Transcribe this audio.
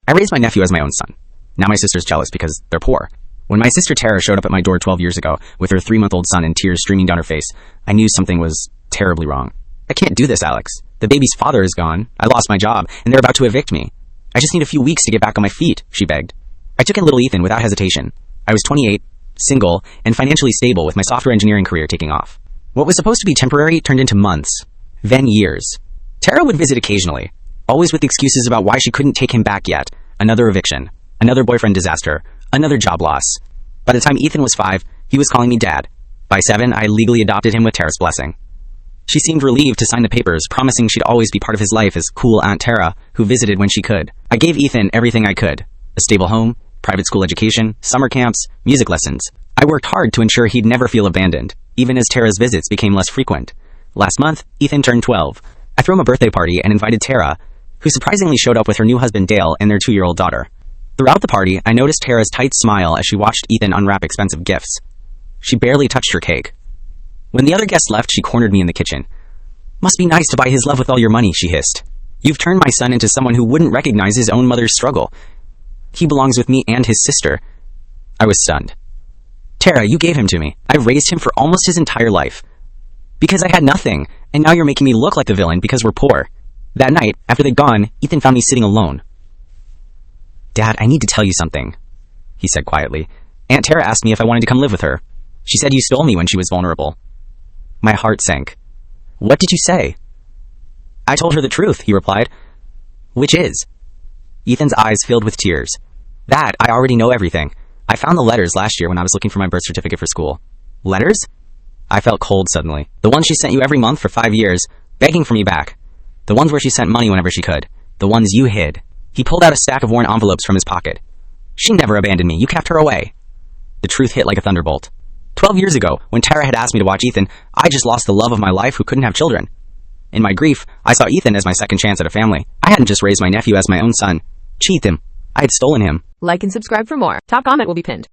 I raised my nephew as my own son. Now my sister's jealous because they're poor. When my sister Tara showed up at my door 12 years ago with her 3-month-old son and tears streaming down her face, I knew something was terribly wrong. I can't do this, Alex. The baby's father is gone, I lost my job, and they're about to evict me. I just need a few weeks to get back on my feet, she begged. I took in little Ethan without hesitation. I was 28, single, and financially stable with my software engineering career taking off. What was supposed to be temporary turned into months, then years. Tara would visit occasionally, always with excuses about why she couldn't take him back yet. Another eviction, another boyfriend disaster, another job loss. By the time Ethan was 5, he was calling me dad. By 7, I legally adopted him with Tara's blessing. She seemed relieved to sign the papers, promising she'd always be part of his life as cool Aunt Tara, who visited when she could. I gave Ethan everything I could. A stable home, private school education, summer camps, music lessons. I worked hard to ensure he'd never feel abandoned, even as Tara's visits became less frequent. Last month, Ethan turned 12. I threw him a birthday party and invited Tara, who surprisingly showed up with her new husband Dale and their 2-year-old daughter. Throughout the party, I noticed Tara's tight smile as she watched Ethan unwrap expensive gifts. She barely touched her cake. When the other guests left, she cornered me in the kitchen. "Must be nice to buy his love with all your money," she hissed. "You've turned my son into someone who wouldn't recognize his own mother's struggle. He belongs with me and his sister." I was stunned. "Tara, you gave him to me. I raised him for almost his entire life. Because I had nothing, and now you're making me look like the villain because we're poor." That night, after they'd gone, Ethan found me sitting alone. "Dad, I need to tell you something," he said quietly. "Aunt Tara asked me if I wanted to come live with her. She said you stole me when she was vulnerable." My heart sank. "What did you say?" "I told her the truth," he replied. "Which is?" Ethan's eyes filled with tears. "That, I already know everything. I found the letters last year when I was looking for my birth certificate for school." "Letters?" I felt cold suddenly. "The ones she sent you every month for 5 years, begging for me back. The ones where she sent money whenever she could. The ones you hid." He pulled out a stack of worn envelopes from his pocket. "She never abandoned me. You kept her away." The truth hit like a thunderbolt. 12 years ago, when Tara had asked me to watch Ethan, I just lost the love of my life who couldn't have children. In my grief, I saw Ethan as my second chance at a family. I hadn't just raised my nephew as my own son. Cheat him. I had stolen him. Like and subscribe for more. Top comment will be pinned.